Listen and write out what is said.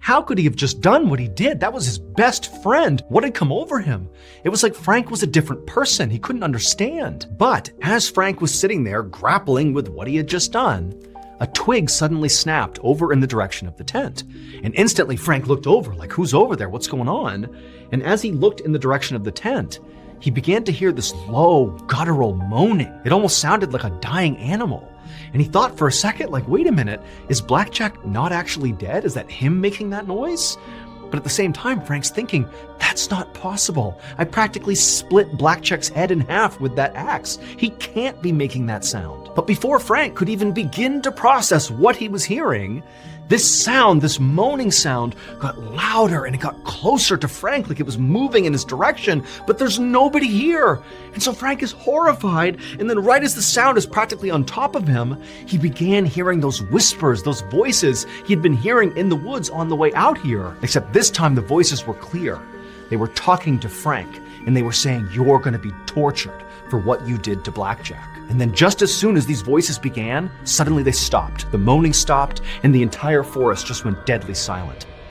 How could he have just done what he did? That was his best friend. What had come over him? It was like Frank was a different person. He couldn't understand. But as Frank was sitting there grappling with what he had just done, a twig suddenly snapped over in the direction of the tent. And instantly Frank looked over, like, who's over there? What's going on? And as he looked in the direction of the tent, he began to hear this low, guttural moaning. It almost sounded like a dying animal. And he thought for a second, like, wait a minute, is Blackjack not actually dead? Is that him making that noise? But at the same time, Frank's thinking, that's not possible. I practically split Blackjack's head in half with that axe. He can't be making that sound. But before Frank could even begin to process what he was hearing, this sound, this moaning sound, got louder and it got closer to Frank, like it was moving in his direction, but there's nobody here. And so Frank is horrified, and then right as the sound is practically on top of him, he began hearing those whispers, those voices he had been hearing in the woods on the way out here. Except this time the voices were clear. They were talking to Frank, and they were saying, you're going to be tortured for what you did to Blackjack. And then just as soon as these voices began, suddenly they stopped. The moaning stopped, and the entire forest just went deadly silent.